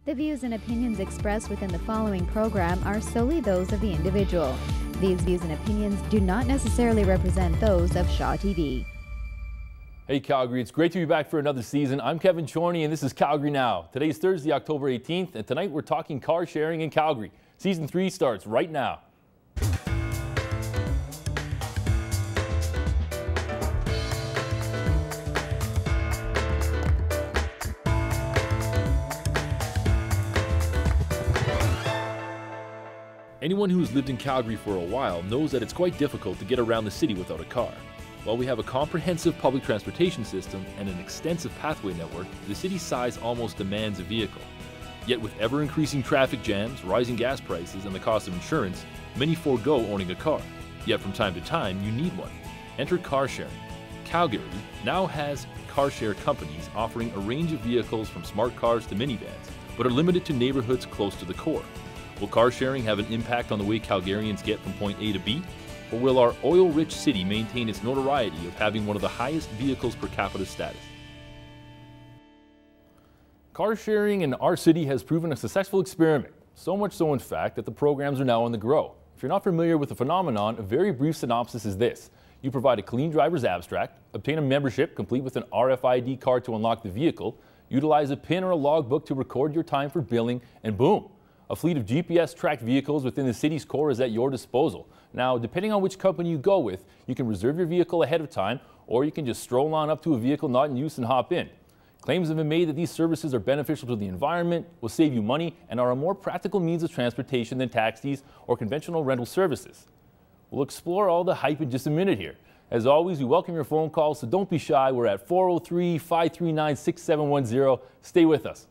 The views and opinions expressed within the following program are solely those of the individual. These views and opinions do not necessarily represent those of Shaw TV. Hey Calgary, it's great to be back for another season. I'm Kevin Chorney and this is Calgary Now. Today's Thursday, October 18th, and tonight we're talking car sharing in Calgary. Season 3 starts right now. Anyone who has lived in Calgary for a while knows that it's quite difficult to get around the city without a car. While we have a comprehensive public transportation system and an extensive pathway network, the city's size almost demands a vehicle. Yet with ever-increasing traffic jams, rising gas prices, and the cost of insurance, many forego owning a car. Yet from time to time, you need one. Enter car sharing. Calgary now has car share companies offering a range of vehicles from smart cars to minivans, but are limited to neighborhoods close to the core. Will car sharing have an impact on the way Calgarians get from point A to B? Or will our oil-rich city maintain its notoriety of having one of the highest vehicles per capita status? Car sharing in our city has proven a successful experiment, so much so in fact that the programs are now on the grow. If you're not familiar with the phenomenon, a very brief synopsis is this. You provide a clean driver's abstract, obtain a membership complete with an RFID card to unlock the vehicle, utilize a PIN or a logbook to record your time for billing, and boom! A fleet of GPS-tracked vehicles within the city's core is at your disposal. Now, depending on which company you go with, you can reserve your vehicle ahead of time, or you can just stroll on up to a vehicle not in use and hop in. Claims have been made that these services are beneficial to the environment, will save you money, and are a more practical means of transportation than taxis or conventional rental services. We'll explore all the hype in just a minute here. As always, we welcome your phone calls, so don't be shy. We're at 403-539-6710. Stay with us.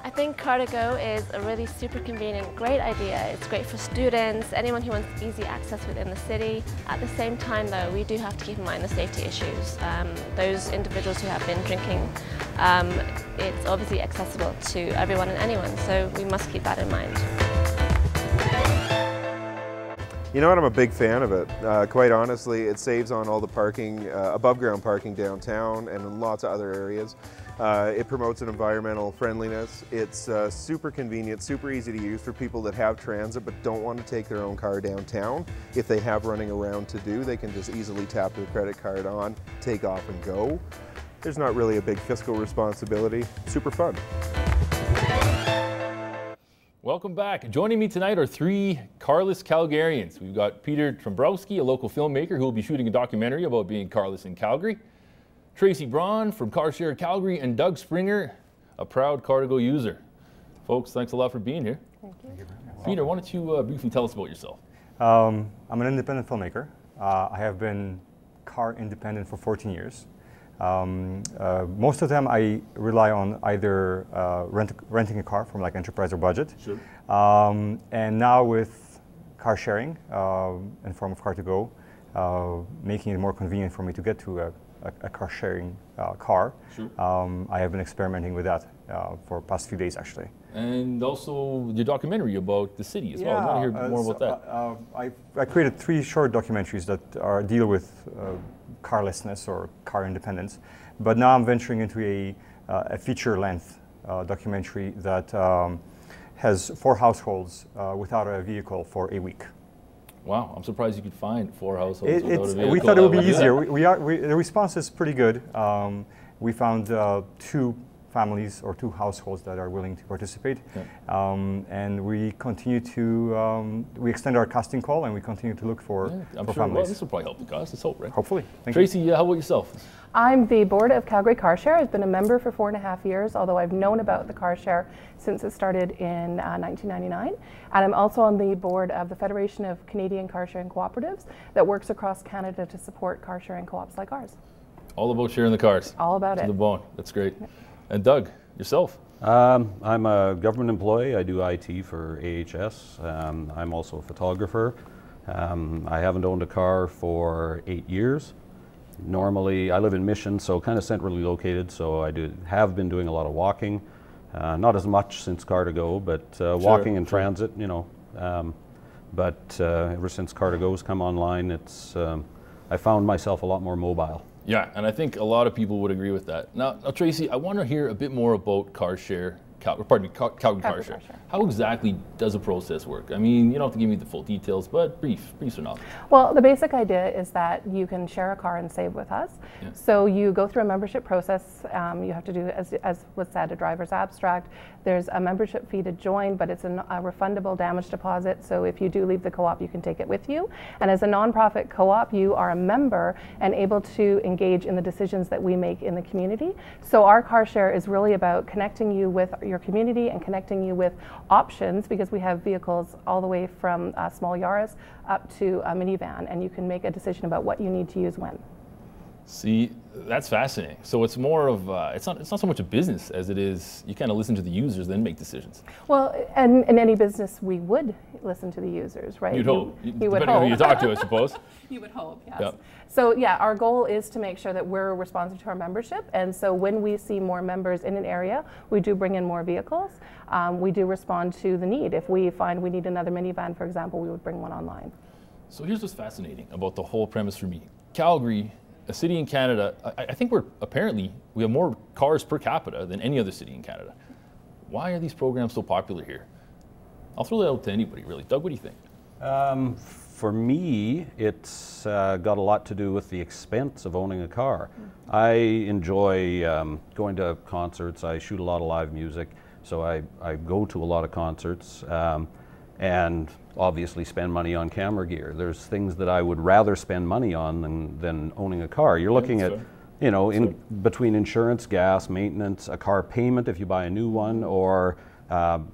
I think Car2Go is a really super convenient, great idea. It's great for students, anyone who wants easy access within the city. At the same time though, we do have to keep in mind the safety issues. Those individuals who have been drinking, it's obviously accessible to everyone and anyone, so we must keep that in mind. You know what, I'm a big fan of it. Quite honestly, it saves on all the parking, above ground parking downtown and in lots of other areas. It promotes an environmental friendliness. It's super convenient, super easy to use for people that have transit but don't want to take their own car downtown. If they have running around to do, they can just easily tap their credit card on, take off and go. There's not really a big fiscal responsibility. Super fun. Welcome back. Joining me tonight are 3 carless Calgarians. We've got Peter Trombrowski, a local filmmaker who will be shooting a documentary about being carless in Calgary. Tracy Braun from Car Share Calgary, and Doug Springer, a proud Car2Go user. Folks, thanks a lot for being here. Thank you. Peter, why don't you briefly tell us about yourself? I'm an independent filmmaker. I have been car independent for 14 years. Most of them I rely on either renting a car from like enterprise or budget. Sure. And now with car sharing in form of Car2Go, making it more convenient for me to get to a car sharing car. Sure. I have been experimenting with that for the past few days actually. And also your documentary about the city as well. I want to hear more about that. I created 3 short documentaries that deal with carlessness or car independence. But now I'm venturing into a feature-length documentary that has 4 households without a vehicle for a week. Wow, I'm surprised you could find 4 households without a vehicle. We thought it would be easier. The response is pretty good. We found 2 families or 2 households that are willing to participate. Yeah. And we continue to, we extend our casting call and we continue to look for families. Well, this will probably help the cause, let's hope, right? Hopefully. Tracy, how about yourself? I'm the board of Calgary Car Share. I've been a member for 4.5 years, although I've known about the car share since it started in 1999. And I'm also on the board of the Federation of Canadian Car Sharing Cooperatives that works across Canada to support car sharing co-ops like ours. All about sharing the cars. All about it. To the bone, that's great. Yeah. And Doug, yourself? I'm a government employee. I do IT for AHS. I'm also a photographer. I haven't owned a car for 8 years. Normally, I live in Mission, so kind of centrally located, so I have been doing a lot of walking. Not as much since Car2Go, but walking in transit, you know. But ever since Car2Go's come online, I found myself a lot more mobile. Yeah, and I think a lot of people would agree with that. Now Tracy, I want to hear a bit more about Calgary Car Share. How exactly does the process work? I mean, you don't have to give me the full details, but brief synopsis. Well, the basic idea is that you can share a car and save with us. Yeah. So you go through a membership process. You have to do, as was said, a driver's abstract. There's a membership fee to join, but it's a refundable damage deposit. So if you do leave the co-op, you can take it with you. And as a nonprofit co-op, you are a member and able to engage in the decisions that we make in the community. So our car share is really about connecting you with your community and connecting you with options, because we have vehicles all the way from a small Yaris up to a minivan, and you can make a decision about what you need to use when. See, that's fascinating. So it's more of, it's not so much a business as it is, you kind of listen to the users, then make decisions. Well, and in any business, we would listen to the users, right? You'd hope. You would Depending on hope. who you talk to, I suppose. You would hope, yes. Yep. So yeah, our goal is to make sure that we're responsive to our membership. And so when we see more members in an area, we do bring in more vehicles. We do respond to the need. If we find we need another minivan, for example, we would bring one online. So here's what's fascinating about the whole premise for me. Calgary, a city in Canada, I think we have more cars per capita than any other city in Canada. Why are these programs so popular here? I'll throw that out to anybody, really. Doug, what do you think? For me, it's got a lot to do with the expense of owning a car. I enjoy going to concerts. I shoot a lot of live music, so I go to a lot of concerts and obviously spend money on camera gear. There's things that I would rather spend money on than owning a car. You're looking at, you know, between insurance, gas, maintenance, a car payment if you buy a new one, or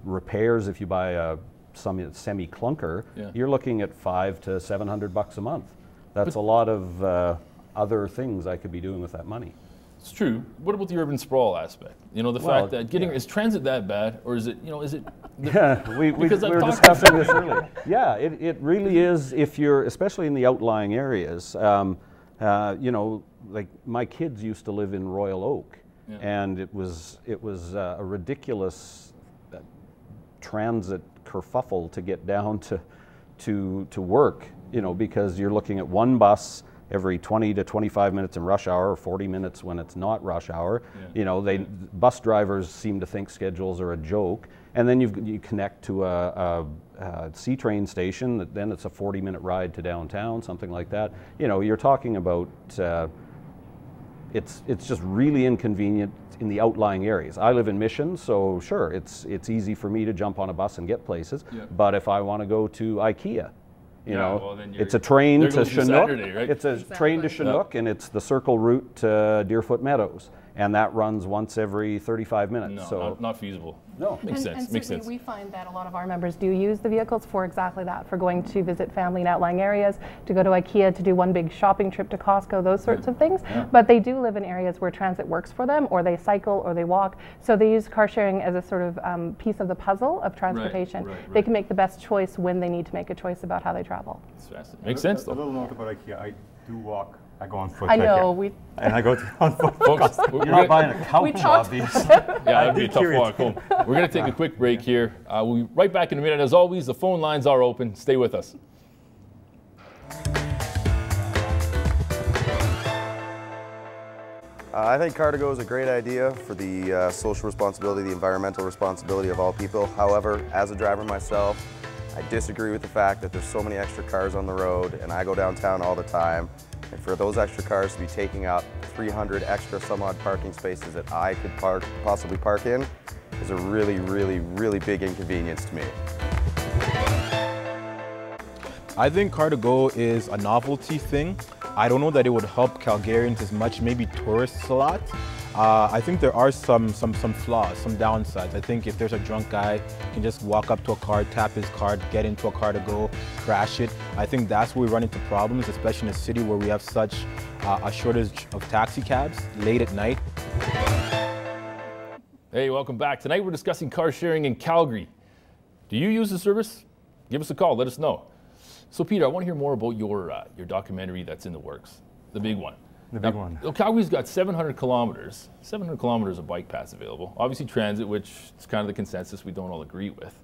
repairs if you buy a semi-clunker, you're looking at $500 to $700 a month. That's a lot of other things I could be doing with that money. It's true. What about the urban sprawl aspect? You know, the fact that is transit that bad, or is it, you know, is it? We were discussing this earlier. Yeah, it really is. If you're, especially in the outlying areas, you know, like my kids used to live in Royal Oak, and it was a ridiculous transit kerfuffle to get down to work, you know, because you're looking at one bus every 20 to 25 minutes in rush hour, or 40 minutes when it's not rush hour. You know, bus drivers seem to think schedules are a joke, and then you connect to a C-train station, then it's a 40-minute ride to downtown, something like that. You know, you're talking about it's just really inconvenient in the outlying areas. I live in Mission, so sure, it's easy for me to jump on a bus and get places. But if I want to go to IKEA, you know, well, it's a train to Chinook. Saturday, right? It's a train to Chinook, and it's the circle route to Deerfoot Meadows, and that runs once every 35 minutes. No, so not feasible. No, makes sense. Makes sense. We find that a lot of our members do use the vehicles for exactly that, for going to visit family in outlying areas, to go to IKEA, to do one big shopping trip to Costco, those sorts of things. But they do live in areas where transit works for them, or they cycle, or they walk. So they use car sharing as a sort of piece of the puzzle of transportation. They can make the best choice when they need to make a choice about how they travel. That's fascinating. Makes sense, though. A little note about IKEA. I do walk. I go on foot. I know. And I go on foot. Folks, you're not buying a couch, obviously. Yeah, that'd be a tough walk home. We're going to take a quick break here. We'll be right back in a minute. As always, the phone lines are open. Stay with us. I think Car2Go is a great idea for the social responsibility, the environmental responsibility of all people. However, as a driver myself, I disagree with the fact that there's so many extra cars on the road, and I go downtown all the time. And for those extra cars to be taking up 300 extra some odd parking spaces that I could possibly park in is a really, really, really big inconvenience to me. I think Car2Go is a novelty thing. I don't know that it would help Calgarians as much, maybe tourists a lot. I think there are some flaws, some downsides. I think if there's a drunk guy, he can just walk up to a car, tap his card, get into a Car2Go, crash it. I think that's where we run into problems, especially in a city where we have such a shortage of taxi cabs late at night. Hey, welcome back. Tonight we're discussing car sharing in Calgary. Do you use the service? Give us a call, let us know. So Peter, I want to hear more about your documentary that's in the works, the big one. The big one. Calgary's got 700 kilometers of bike paths available. Obviously transit, which is kind of the consensus we don't all agree with.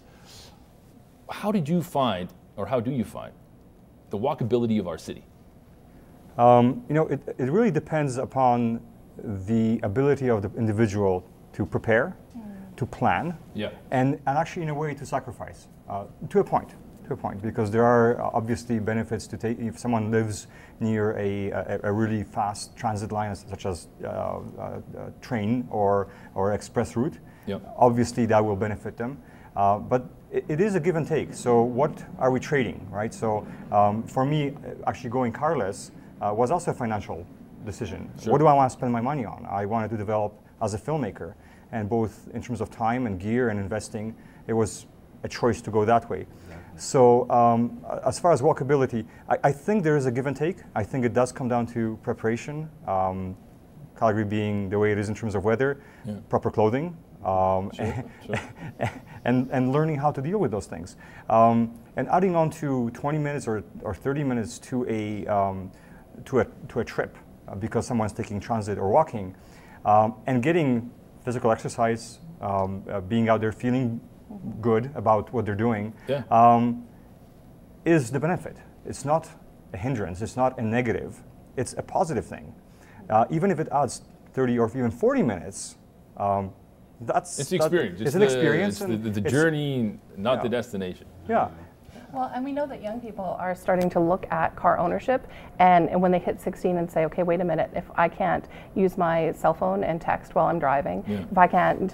How did you find, or how do you find, the walkability of our city? You know, it really depends upon the ability of the individual to prepare, to plan, and actually in a way to sacrifice to a point, because there are obviously benefits to take if someone lives near a really fast transit line such as train or express route. Obviously that will benefit them, but it is a give and take. So what are we trading, right? So for me, actually going carless was also a financial decision. What do I want to spend my money on? I wanted to develop as a filmmaker, and both in terms of time and gear and investing, it was a choice to go that way. So as far as walkability, I think there is a give and take. I think it does come down to preparation, Calgary being the way it is in terms of weather, proper clothing, and learning how to deal with those things. And adding on to 20 minutes or 30 minutes to a trip because someone's taking transit or walking, and getting physical exercise, being out there feeling good about what they're doing, is the benefit. It's not a hindrance, it's not a negative, it's a positive thing. Even if it adds 30 or even 40 minutes, it's the experience. It's an experience. It's the journey, not the destination. Yeah. Well, and we know that young people are starting to look at car ownership, and when they hit 16 and say, okay, wait a minute, if I can't use my cell phone and text while I'm driving, if I can't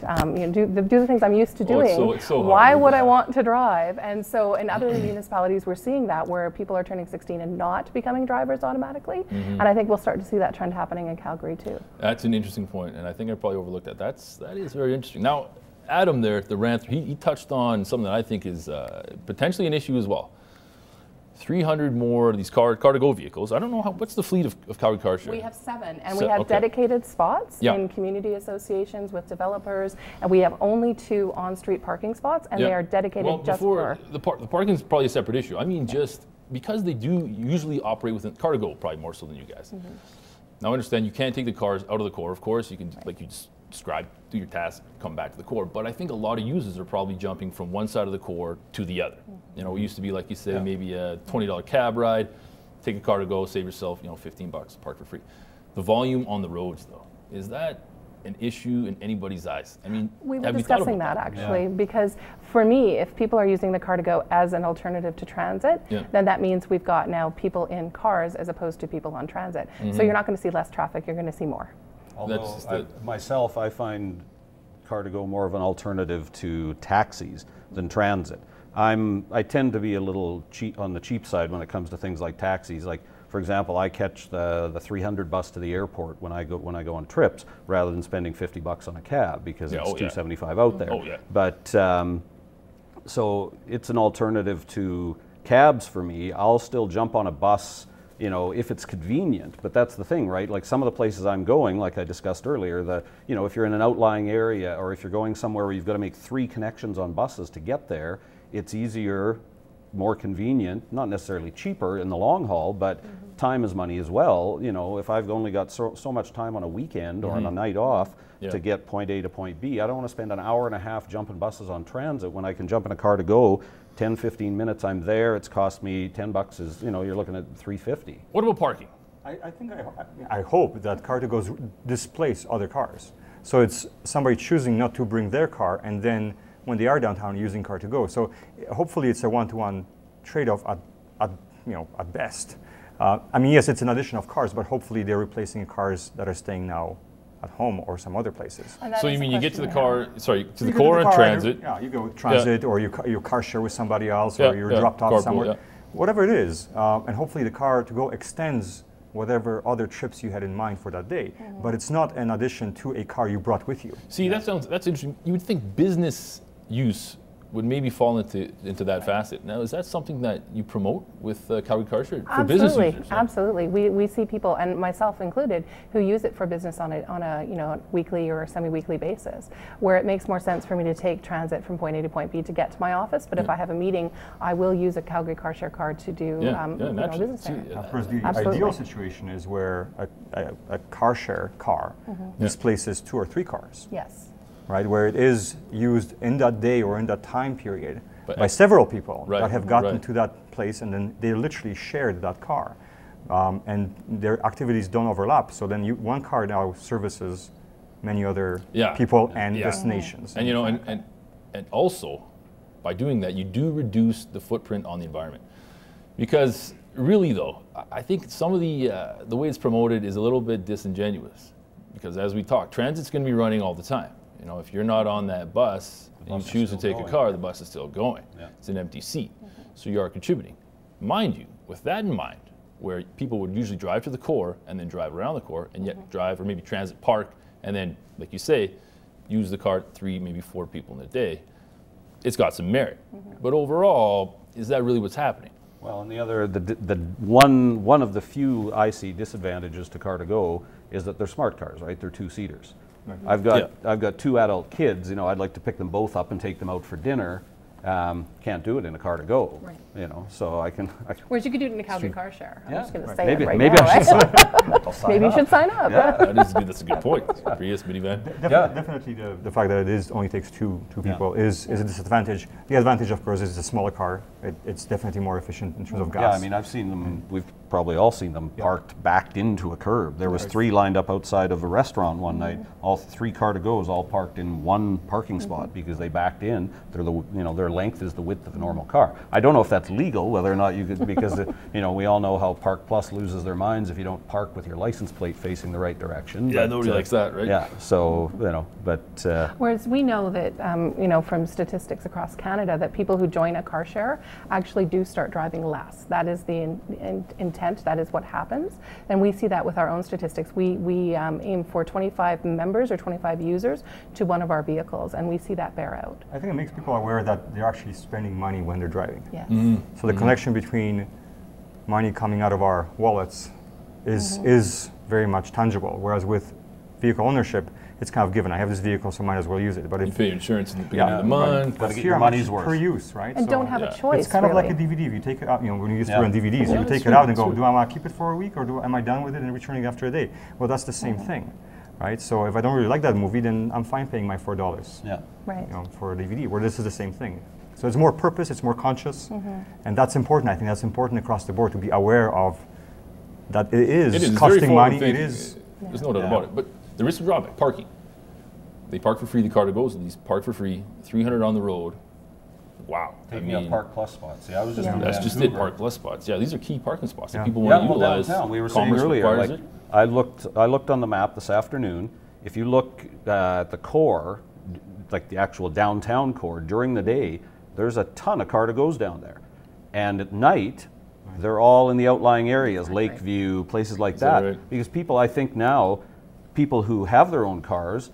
do the things I'm used to doing, it's so why hard. would I want to drive? And so in other municipalities, we're seeing that where people are turning 16 and not becoming drivers automatically. And I think we'll start to see that trend happening in Calgary too. That's an interesting point, and I think I probably overlooked that. That is very interesting. Now, Adam there, the rant, he touched on something that I think is potentially an issue as well. 300 more of these car-to-go vehicles. I don't know what's the fleet of Calgary Car Share? We have 7, and we have dedicated spots in community associations with developers, and we have only 2 on-street parking spots, and they are dedicated just for... The parking is probably a separate issue. I mean, just because they do usually operate within car-to-go, probably more so than you guys. Now, I understand you can't take the cars out of the core, of course. You can, like you just described, do your task, come back to the core. But I think a lot of users are probably jumping from one side of the core to the other. You know, it used to be, like you say, maybe a $20 cab ride, take a car to go, save yourself, $15, park for free. The volume on the roads, though, is that an issue in anybody's eyes? I mean, we were discussing that actually, because for me, if people are using the car to go as an alternative to transit, then that means we've got now people in cars as opposed to people on transit. So you're not going to see less traffic, you're going to see more. Although myself, I find car-to-go more of an alternative to taxis than transit. I tend to be a little on the cheap side when it comes to things like taxis. Like, for example, I catch the 300 bus to the airport when I go on trips, rather than spending $50 on a cab because it's $275 out there. But so it's an alternative to cabs for me. I'll still jump on a bus, if it's convenient, but that's the thing, right? Like some of the places I'm going, like I discussed earlier, if you're in an outlying area or if you're going somewhere where you've got to make 3 connections on buses to get there, it's easier, more convenient, not necessarily cheaper in the long haul, but time is money as well. If I've only got so much time on a weekend or on a night off to get point A to point B, I don't want to spend an hour and a half jumping buses on transit when I can jump in a car to go 10, 15 minutes, I'm there, it's cost me $10 is, you're looking at $3.50. What about parking? I hope that car-to-goes displace other cars. So it's somebody choosing not to bring their car and then when they are downtown using car-to-go. So hopefully it's a one-to-one trade-off at best. I mean, yes, it's an addition of cars, but hopefully they're replacing cars that are staying now at home or some other places. So you mean you get to the car, to the core and transit? Yeah, you go transit or you car share with somebody else or you're dropped off somewhere. Whatever it is, and hopefully the car to go extends whatever other trips you had in mind for that day. But it's not an addition to a car you brought with you. See, that's interesting. You would think business use would maybe fall into that facet. Now, is that something that you promote with Calgary Car Share for business users? Absolutely. We see people, and myself included, who use it for business on a weekly or semi-weekly basis, where it makes more sense for me to take transit from point A to point B to get to my office. But if I have a meeting, I will use a Calgary Car Share card to do business there. Of course, the ideal situation is where a car share car displaces 2 or 3 cars. Yes. Right, where it is used in that day or in that time period by several people that have gotten to that place and then they literally shared that car. and their activities don't overlap. So then one car now services many other people and destinations. And you know, and also by doing that, you do reduce the footprint on the environment. Because really, though, I think some of the way it's promoted is a little bit disingenuous. Because as we talk, transit's going to be running all the time. You know, if you're not on that bus and you choose to take a car, the bus is still going. Yeah. It's an empty seat. So you are contributing. Mind you, with that in mind, where people would usually drive to the core and then drive around the core and yet drive, or maybe transit park, and then, like you say, use the car 3, maybe 4 people in a day, it's got some merit. But overall, is that really what's happening? Well, and the other, one of the few I see disadvantages to car-to-go is that they're smart cars, right? They're 2-seaters. I've got 2 adult kids. You know, I'd like to pick them both up and take them out for dinner. Can't do it in a car-to-go. Right. You know, so I can. Whereas you could do it in a Calgary car share. I'm just going to say maybe, it right maybe now. I should sign up. Maybe you should sign up. Yeah, that's a good point. Prius, minivan. Definitely the fact that it only takes two people is a disadvantage. The advantage, of course, is it's a smaller car. It's definitely more efficient in terms of gas. Yeah, I mean, I've seen them, we've probably all seen them parked, backed into a curb. There was 3 lined up outside of a restaurant one night. All 3 car-to-goes all parked in one parking spot because they backed in. Their length is the width of a normal car. I don't know if that's legal, whether or not you could, because we all know how Park Plus loses their minds if you don't park with your license plate facing the right direction. Yeah, nobody likes that, right? Yeah, so, but... Whereas we know that, from statistics across Canada, that people who join a car share actually do start driving less. That is the intent, that is what happens. And we see that with our own statistics. We aim for 25 members or 25 users to one of our vehicles, and we see that bear out. I think it makes people aware that they're actually spending money when they're driving. Yes. So the connection between money coming out of our wallets is very much tangible, whereas with vehicle ownership, it's kind of given. I have this vehicle, so I might as well use it. But you pay insurance in the beginning of the month. But here, money's worth per use, right? And don't have a choice. It's kind of like a DVD. If you take it out, when you used to run DVDs, you take it out and go, do I want to keep it for a week, or am I done with it and returning it after a day? Well, that's the same thing, right? So if I don't really like that movie, then I'm fine paying my $4. Yeah. Right. For a DVD, where this is the same thing. So it's more purpose, it's more conscious, and that's important. I think that's important across the board to be aware of that it is costing money. It is. There's no doubt about it. But there is a drawback. Parking. They park for free. The car-to-goes at least park for free. 300 on the road. Wow. Taking up Park Plus spots. Yeah, I was just. That's just it. Park Plus spots. Yeah, these are key parking spots that people want to utilize. Downtown. We were saying earlier. I looked on the map this afternoon. If you look at the core, like the actual downtown core, during the day, there's a ton of car-to-goes down there, and at night, they're all in the outlying areas, Lakeview, places like that. Right? Because people, I think now, people who have their own cars,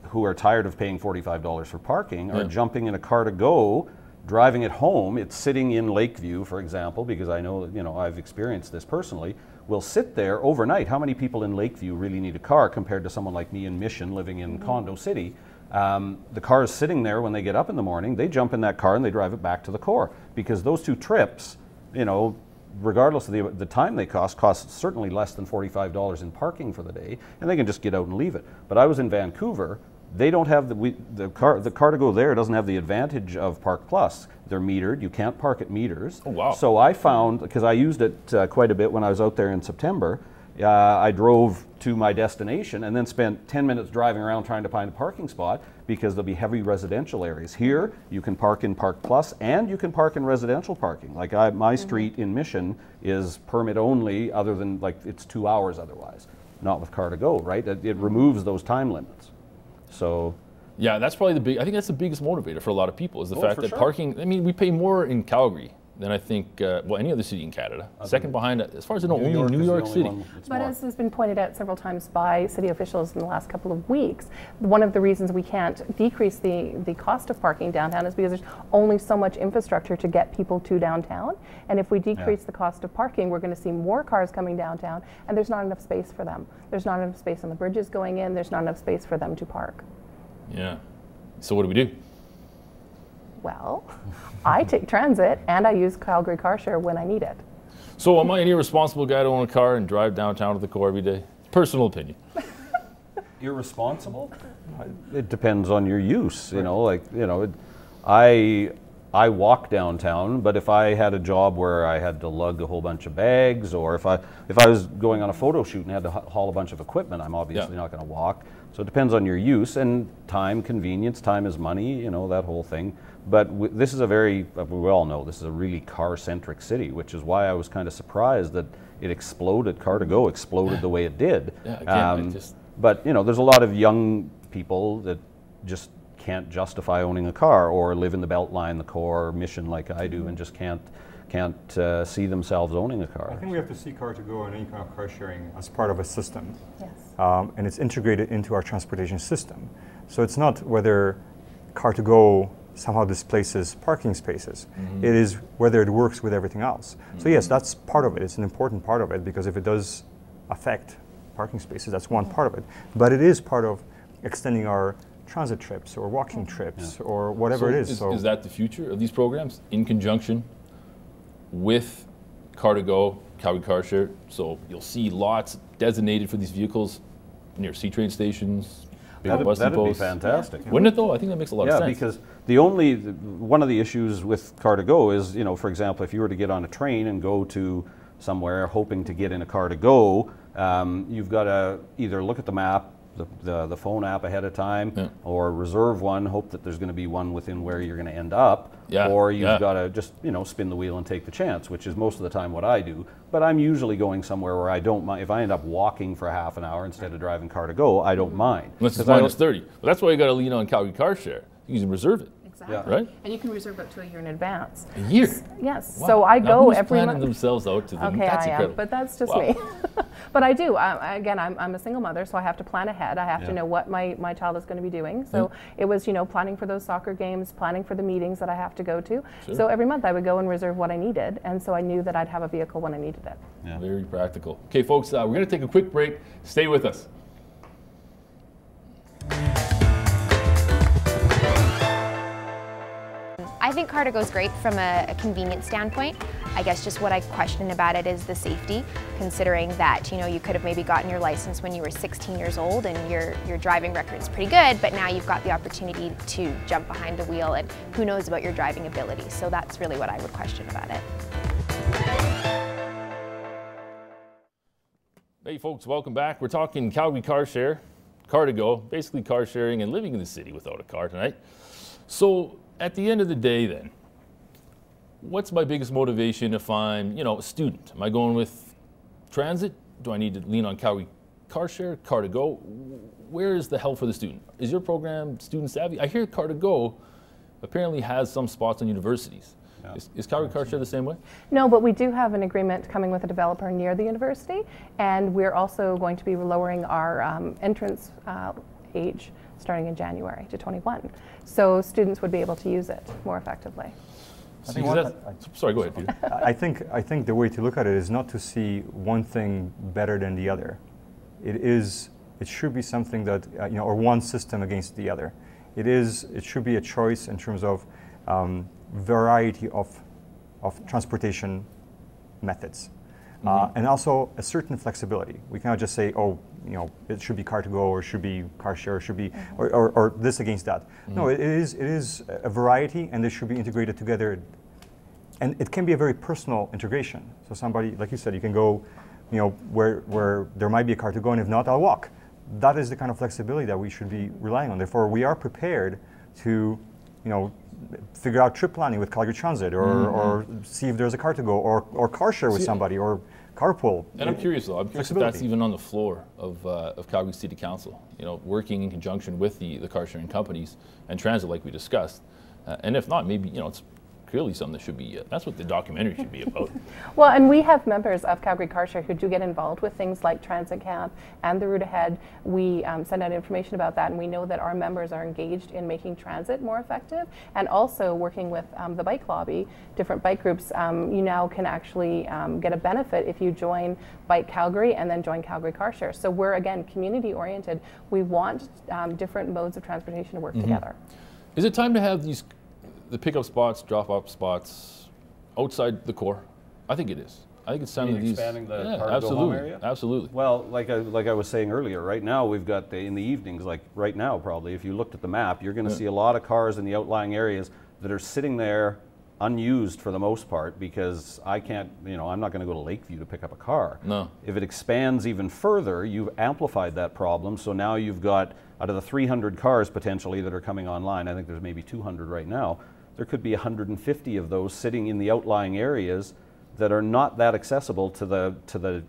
who are tired of paying $45 for parking, are jumping in a car-to-go, driving it home. It's sitting in Lakeview, for example, because I know that I've experienced this personally. Will sit there overnight. How many people in Lakeview really need a car compared to someone like me in Mission, living in Condo City? The car is sitting there when they get up in the morning. They jump in that car and they drive it back to the core, because those 2 trips, regardless of the time they cost certainly less than $45 in parking for the day, and they can just get out and leave it. But I was in Vancouver. They don't have the car-to-go there doesn't have the advantage of Park Plus. They're metered. You can't park at meters. Oh, wow. So I found, because I used it quite a bit when I was out there in September, I drove to my destination and then spent 10 minutes driving around trying to find a parking spot, because there'll be heavy residential areas. Here, you can park in Park Plus and you can park in residential parking. Like my street in Mission is permit only, other than it's 2 hours otherwise. Not with car-to-go, right? It removes those time limits. So. Yeah, that's probably I think that's the biggest motivator for a lot of people, is the fact that parking, I mean, we pay more in Calgary than I think, any other city in Canada. Second behind, as far as I know, only New York City. But as has been pointed out several times by city officials in the last couple of weeks, one of the reasons we can't decrease the cost of parking downtown is because there's only so much infrastructure to get people to downtown. And if we decrease the cost of parking, we're going to see more cars coming downtown, and there's not enough space for them. There's not enough space on the bridges going in. There's not enough space for them to park. Yeah. So what do we do? Well, I take transit and I use Calgary Car Share when I need it. So am I an irresponsible guy to own a car and drive downtown to the core every day? Personal opinion. Irresponsible? It depends on your use, I I walk downtown, but if I had a job where I had to lug a whole bunch of bags, or if I was going on a photo shoot and had to haul a bunch of equipment, I'm obviously not going to walk. So it depends on your use and time, convenience. Time is money, you know, that whole thing. But this is a very, we all know, this is a really car-centric city, which is why I was kind of surprised that it exploded, Car2Go exploded the way it did. Yeah, again, but, you know, there's a lot of young people that just can't justify owning a car, or live in the Beltline, the core mission like I do, and just can't see themselves owning a car. I think we have to see Car2Go and any kind of car sharing as part of a system. Yes. And it's integrated into our transportation system. So it's not whether Car2Go somehow displaces parking spaces. It is whether it works with everything else. So yes, that's part of it. It's an important part of it, because if it does affect parking spaces, that's one part of it. But it is part of extending our transit trips or walking trips or whatever it is. So is that the future of these programs, in conjunction with Car2Go, Calgary Car Share? So you'll see lots designated for these vehicles near C-train stations, big bus That'd be depots. fantastic. Wouldn't it though? I think that makes a lot of sense. Yeah, because one of the issues with Car2Go is, you know, for example, if you were to get on a train and go to somewhere hoping to get in a Car2Go, you've got to either look at the map, the phone app ahead of time, or reserve one, hope that there's going to be one within where you're going to end up, or you've got to just, you know, spin the wheel and take the chance, which is most of the time what I do. But I'm usually going somewhere where I don't mind. If I end up walking for half an hour instead of driving Car2Go, I don't mind. Unless it's minus 30. Well, that's why you got to lean on Calgary Car Share. You can reserve it. Exactly. Right? And you can reserve up to a year in advance. A year? Yes. Wow. So I now go who's every planning month. themselves out to them? Okay, That's I incredible. am, but that's just Wow. me. But I do. Again, I'm a single mother, so I have to plan ahead. I have to know what my child is going to be doing. So it was, you know, planning for those soccer games, planning for the meetings that I have to go to. Sure. So every month I would go and reserve what I needed, and so I knew that I'd have a vehicle when I needed it. Yeah. Very practical. Okay, folks, we're going to take a quick break. Stay with us. I think Car2Go is great from a convenience standpoint. I guess just what I question about it is the safety, considering that, you know, you could have maybe gotten your license when you were 16 years old and your driving record's pretty good, but now you've got the opportunity to jump behind the wheel, and who knows about your driving ability. So that's really what I would question about it. Hey folks, welcome back. We're talking Calgary Car Share, Car2Go, basically car sharing and living in the city without a car tonight. So at the end of the day then, what's my biggest motivation if I'm, you know, a student? Am I going with transit? Do I need to lean on Calgary Car Share, Car2Go? Where is the help for the student? Is your program student savvy? I hear Car2Go apparently has some spots on universities. Yeah. Is Calgary Car Share the same way? No, but we do have an agreement coming with a developer near the university, and we're also going to be lowering our entrance age starting in January to 21. So students would be able to use it more effectively. Sorry, go ahead, Peter. I think the way to look at it is not to see one thing better than the other. It should be something that, you know, or one system against the other. It should be a choice in terms of variety of transportation methods. And also a certain flexibility. We cannot just say, oh, you know, it should be Car2Go, or it should be car share, or should be, or this against that. No, it is a variety, and they should be integrated together. And it can be a very personal integration. So somebody, like you said, you can go, you know, where there might be a Car2Go, and if not, I'll walk. That is the kind of flexibility that we should be relying on. Therefore, we are prepared to, you know, figure out trip planning with Calgary Transit, or see if there's a Car2Go, or car share with somebody, or carpool. And I'm curious though, if that's even on the floor of Calgary City Council, you know, working in conjunction with the car sharing companies and transit like we discussed. And if not, maybe, you know, it's clearly something that should be, that's what the documentary should be about. Well, and we have members of Calgary Car Share who do get involved with things like Transit Camp and the Route Ahead. We send out information about that, and we know that our members are engaged in making transit more effective, and also working with the bike lobby, different bike groups. You now can actually get a benefit if you join Bike Calgary and then join Calgary Car Share. So we're, again, community oriented. We want different modes of transportation to work together. Is it time to have the pickup spots, drop-off spots outside the core? I think it is. I think it's time to expanding the Car2Go home area? Absolutely. Well, like I was saying earlier, right now we've got in the evenings, like right now probably, if you looked at the map, you're going to see a lot of cars in the outlying areas that are sitting there unused for the most part, because I can't, you know, I'm not going to go to Lakeview to pick up a car. No. If it expands even further, you've amplified that problem. So now you've got, out of the 300 cars potentially that are coming online, I think there's maybe 200 right now, there could be 150 of those sitting in the outlying areas that are not that accessible to the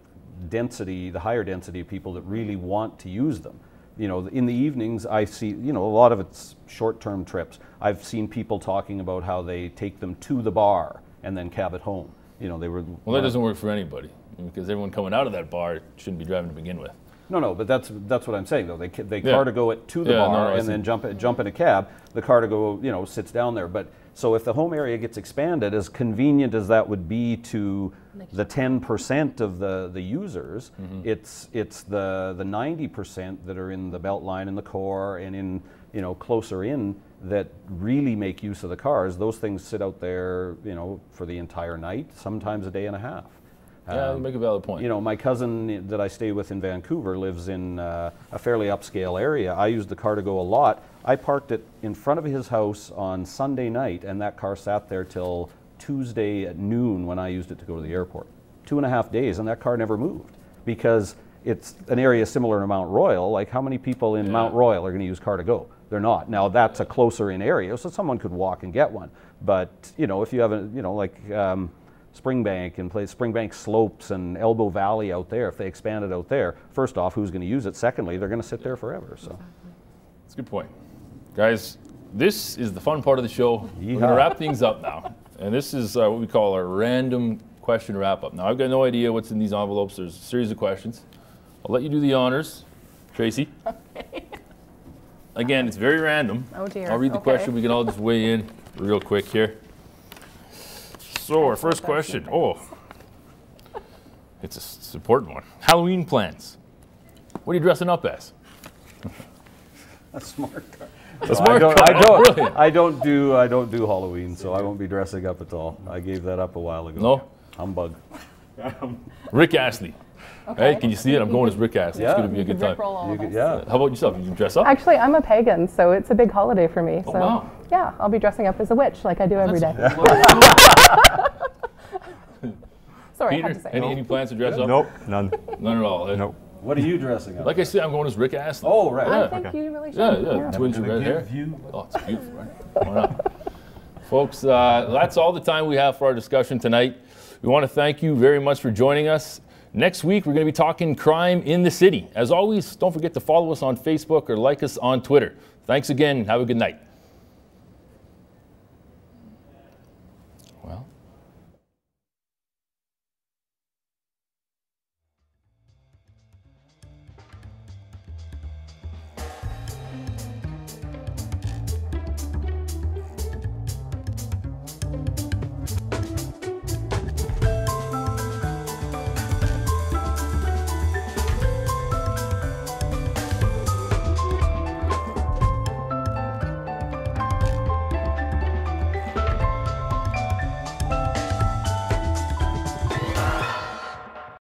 density, the higher density of people that really want to use them. You know, in the evenings I see, you know, a lot of it's short-term trips. I've seen people talking about how they take them to the bar and then cab it home. You know, they were... Well, that doesn't work for anybody, because everyone coming out of that bar shouldn't be driving to begin with. No, but that's what I'm saying though. They car to go it to the bar and then jump in a cab. The car to go, you know, sits down there. But so if the home area gets expanded, as convenient as that would be to the 10% of the users, it's the 90% that are in the Beltline and the core and in, you know, closer in, that really make use of the cars. Those things sit out there, you know, for the entire night, sometimes a day and a half. Yeah, you make a valid point. You know, my cousin that I stay with in Vancouver lives in a fairly upscale area. I use the car to go a lot. I parked it in front of his house on Sunday night, and that car sat there till Tuesday at noon when I used it to go to the airport. 2.5 days, and that car never moved, because it's an area similar to Mount Royal. Like, how many people in Mount Royal are going to use car to go? They're not. Now, that's a closer in area, so someone could walk and get one. But, you know, if you have a, you know, like Springbank and Springbank Slopes and Elbow Valley out there, if they expand it out there, first off, who's going to use it? Secondly, they're going to sit there forever. So that's a good point. Guys, this is the fun part of the show. We're going to wrap things up now. And this is what we call our random question wrap-up. Now, I've got no idea what's in these envelopes. There's a series of questions. I'll let you do the honors, Tracy. Okay. Again, it's very random. Oh dear. I'll read the question. We can all just weigh in real quick here. So our first question. Oh, it's an important one. Halloween plans. What are you dressing up as? a smart car. I don't do Halloween, so I won't be dressing up at all. I gave that up a while ago. No? Humbug. Rick Astley. Okay. Hey, can you see it? I'm going as Rick Astley. Yeah. It's going to be a good time. How about yourself? You dress up? Actually, I'm a pagan, so it's a big holiday for me. Oh, so wow. Yeah, I'll be dressing up as a witch like I do every day. Sorry, Peter, I had to say any plans to dress up? Nope, none. None at all. Nope. What are you dressing up? Like I said, I'm going as Rick Astley. Oh, right. I think you really should. Yeah. Twins with red hair. Oh, it's beautiful, right? Why not? Folks, that's all the time we have for our discussion tonight. We want to thank you very much for joining us. Next week, we're going to be talking crime in the city. As always, don't forget to follow us on Facebook or like us on Twitter. Thanks again. Have a good night.